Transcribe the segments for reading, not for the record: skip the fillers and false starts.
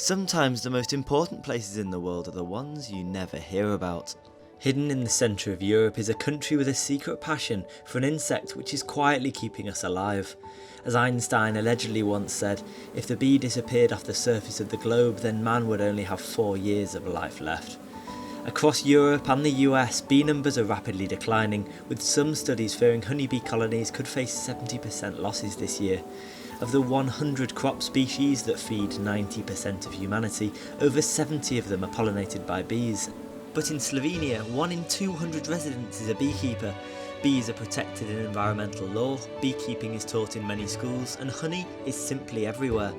Sometimes the most important places in the world are the ones you never hear about. Hidden in the centre of Europe is a country with a secret passion for an insect which is quietly keeping us alive. As Einstein allegedly once said, if the bee disappeared off the surface of the globe, then man would only have 4 years of life left. Across Europe and the US, bee numbers are rapidly declining, with some studies fearing honeybee colonies could face 70% losses this year. Of the 100 crop species that feed 90% of humanity, over 70 of them are pollinated by bees. But in Slovenia, 1 in 200 residents is a beekeeper. Bees are protected in environmental law, beekeeping is taught in many schools, and honey is simply everywhere.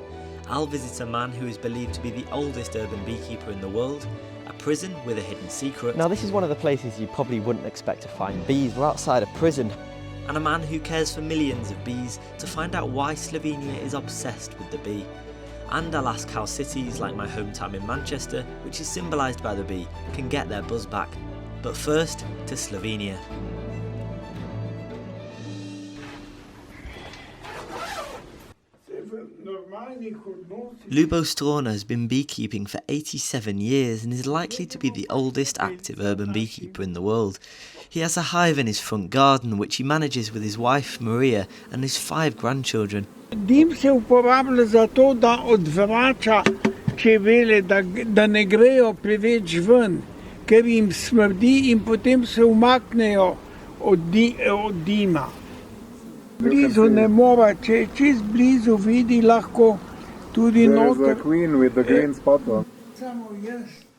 I'll visit a man who is believed to be the oldest urban beekeeper in the world, a prison with a hidden secret. Now this is one of the places you probably wouldn't expect to find bees. We're outside a prison. And a man who cares for millions of bees to find out why Slovenia is obsessed with the bee. And I'll ask how cities like my hometown in Manchester, which is symbolised by the bee, can get their buzz back. But first, to Slovenia. Lubo has been beekeeping for 87 years and is likely to be the oldest active urban beekeeper in the world. He has a hive in his front garden which he manages with his wife Maria and his 5 grandchildren. Dim se uporablja zato, da odvrača čebele, da ne grejo preveč ven, ker jim smrdi in potem se umaknejo od dima. Blizu ne mora, če je čist blizu, vidi lahko tudi noter. There's a queen with the green spot on.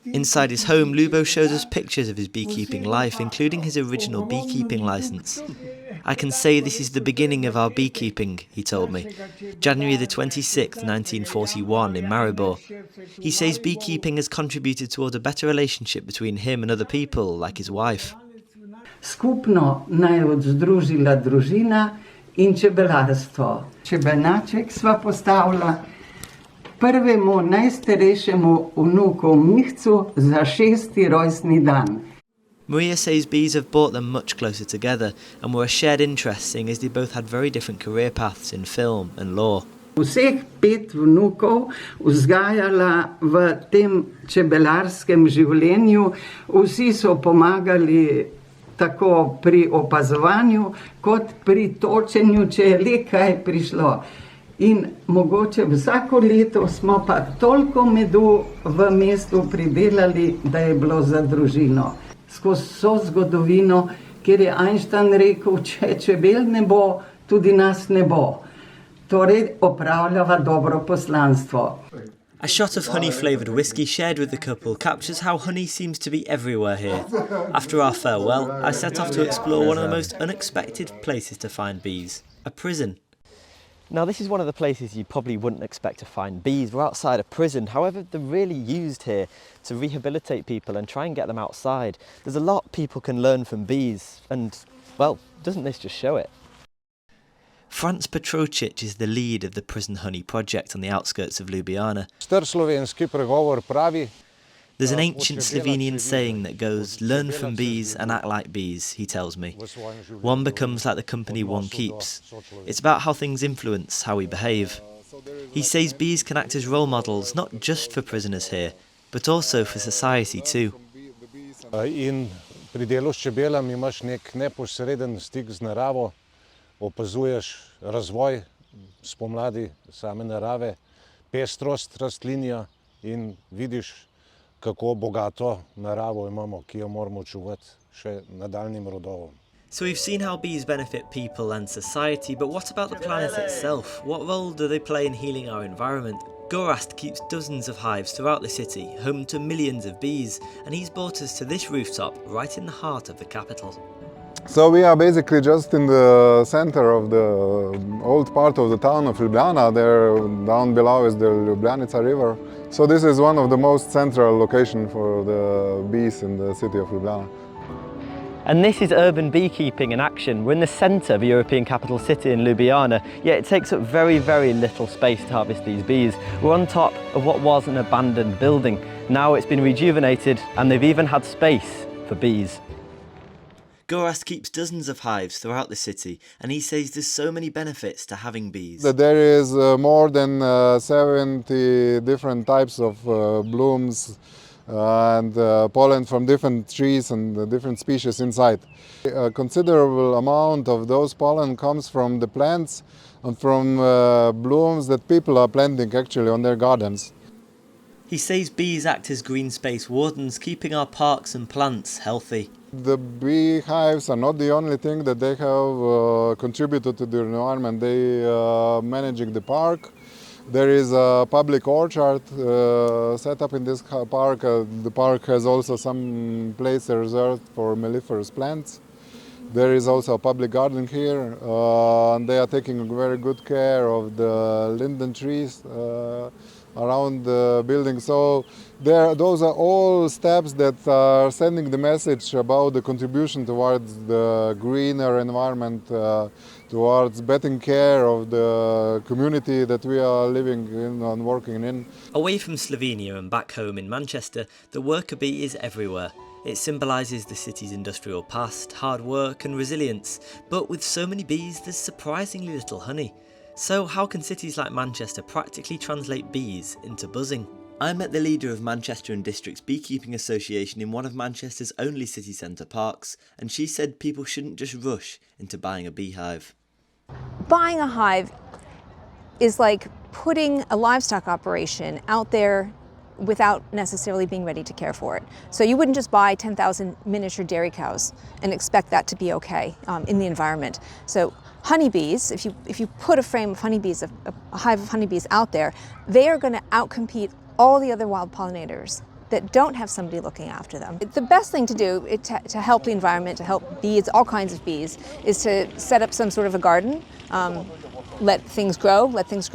Inside his home, Lubo shows us pictures of his beekeeping life, including his original beekeeping licence. I can say this is the beginning of our beekeeping, he told me. January the 26th, 1941, in Maribor. He says beekeeping has contributed towards a better relationship between him and other people, like his wife. Skupno naj združila družina in čebelarstvo. Čebelnjaček sva postavila prvemu najstarejšemu vnuku Mihcu za 6. rojstni dan. Maria says bees have brought them much closer together and were a shared interest, seeing as they both had very different career paths in film and law. Vseh 5 vnukov vzgajala v tem čebelarskem življenju, vsi so pomagali tako pri opazovanju kot pri točenju, če je le kaj prišlo. In mogoče vsako leto smo pa toliko medu v mestu pridelali, da je bilo za družino. Skozi vso zgodovino, kjer je Einstein rekel, če čebel ne bo, tudi nas ne bo. Torej opravljava dobro poslanstvo. A shot of honey-flavoured whiskey shared with the couple captures how honey seems to be everywhere here. After our farewell, I set off to explore one of the most unexpected places to find bees, a prison. Now this is one of the places you probably wouldn't expect to find bees. We're outside a prison. However, they're really used here to rehabilitate people and try and get them outside. There's a lot people can learn from bees and, well, doesn't this just show it? Franz Petrocic is the lead of the Prison Honey project on the outskirts of Ljubljana. Star slovenski pregovor pravi. There's an ancient Slovenian saying that goes, learn from bees and act like bees, he tells me. One becomes like the company one keeps. It's about how things influence how we behave. He says bees can act as role models, not just for prisoners here, but also for society too. In pri delu s čebelami imaš nek neposreden stik z naravo, opazuješ razvoj spomladi same narave, pestrost rastlinja in vidiš, kako bogato naravo imamo, ki jo moramo čuvati še nadaljnjim rodovom. So we've seen how bees benefit people and society, but what about the planet itself? What role do they play in healing our environment? Gorazd keeps dozens of hives throughout the city, home to millions of bees, and he's brought us to this rooftop right in the heart of the capital. So we are basically just in the center of the old part of the town of Ljubljana. There down below is the Ljubljanica river. So this is one of the most central locations for the bees in the city of Ljubljana. And this is urban beekeeping in action. We're in the centre of the European capital city in Ljubljana, yet it takes up very, very little space to harvest these bees. We're on top of what was an abandoned building. Now it's been rejuvenated and they've even had space for bees. Goras keeps dozens of hives throughout the city, and he says there's so many benefits to having bees. There is more than 70 different types of blooms and pollen from different trees and different species inside. A considerable amount of those pollen comes from the plants and from blooms that people are planting actually on their gardens. He says bees act as green space wardens, keeping our parks and plants healthy. The beehives are not the only thing that they have contributed to the environment. They are managing the park. There is a public orchard set up in this park. The park has also some place reserved for melliferous plants. There is also a public garden here, and they are taking very good care of the linden trees around the building. So those are all steps that are sending the message about the contribution towards the greener environment, towards better care of the community that we are living in and working in. Away from Slovenia and back home in Manchester, the worker bee is everywhere. It symbolises the city's industrial past, hard work and resilience, but with so many bees there's surprisingly little honey. So how can cities like Manchester practically translate bees into buzzing? I met the leader of Manchester and District's Beekeeping Association in one of Manchester's only city centre parks, and she said people shouldn't just rush into buying a beehive. Buying a hive is like putting a livestock operation out there without necessarily being ready to care for it. So you wouldn't just buy 10,000 miniature dairy cows and expect that to be okay in the environment. So honeybees, if you put a frame of honeybees, a hive of honeybees out there, they are going to outcompete all the other wild pollinators that don't have somebody looking after them. The best thing to do to help the environment, to help bees, all kinds of bees, is to set up some sort of a garden. Let things grow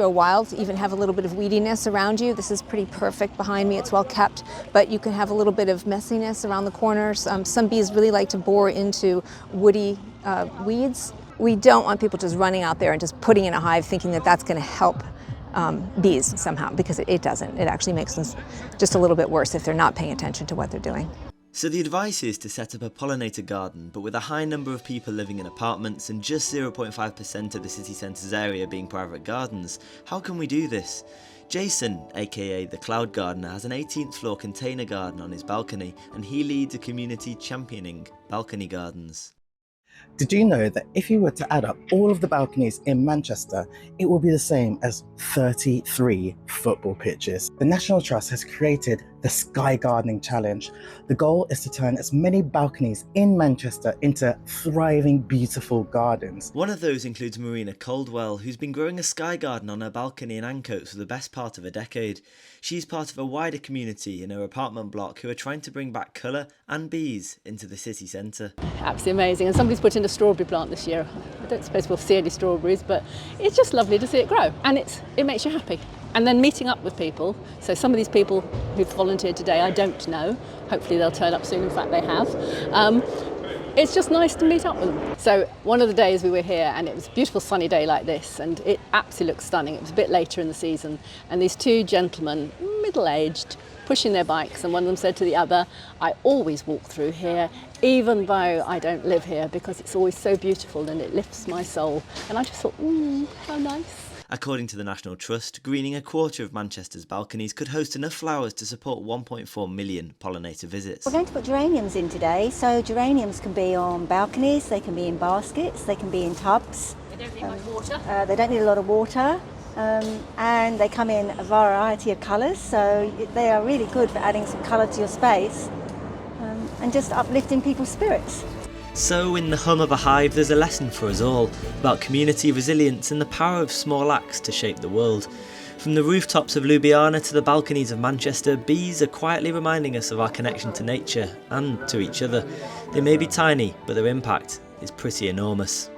wild, even have a little bit of weediness around you. This is pretty perfect behind me, it's well kept, but you can have a little bit of messiness around the corners. Some bees really like to bore into woody weeds. We don't want people just running out there and just putting in a hive thinking that that's going to help bees somehow, because it doesn't. It actually makes them just a little bit worse if they're not paying attention to what they're doing. So the advice is to set up a pollinated garden, but with a high number of people living in apartments and just 0.5% of the city centre's area being private gardens. How can we do this? Jason, aka the Cloud Gardener, has an 18th floor container garden on his balcony, and he leads a community championing balcony gardens. Did you know that if you were to add up all of the balconies in Manchester, it will be the same as 33 football pitches? The National Trust has created the Sky Gardening Challenge. The goal is to turn as many balconies in Manchester into thriving, beautiful gardens. One of those includes Marina Coldwell, who's been growing a sky garden on her balcony in Ancoats for the best part of a decade. She's part of a wider community in her apartment block who are trying to bring back colour and bees into the city centre. Absolutely amazing, and somebody's put in a strawberry plant this year. I don't suppose we'll see any strawberries, but it's just lovely to see it grow, and it makes you happy. And then meeting up with people, so some of these people who've volunteered today I don't know, hopefully they'll turn up soon, in fact they have. It's just nice to meet up with them. So one of the days we were here, and it was a beautiful sunny day like this, and it absolutely looked stunning. It was a bit later in the season, and these two gentlemen, middle-aged, pushing their bikes, and one of them said to the other, I always walk through here, even though I don't live here, because it's always so beautiful and it lifts my soul. And I just thought, how nice. According to the National Trust, greening a quarter of Manchester's balconies could host enough flowers to support 1.4 million pollinator visits. We're going to put geraniums in today, so geraniums can be on balconies, they can be in baskets, they can be in tubs. They don't need much water. They don't need a lot of water, and they come in a variety of colours, so they are really good for adding some colour to your space and just uplifting people's spirits. So in the hum of a hive there's a lesson for us all about community resilience and the power of small acts to shape the world. From the rooftops of Ljubljana to the balconies of Manchester, bees are quietly reminding us of our connection to nature and to each other. They may be tiny, but their impact is pretty enormous.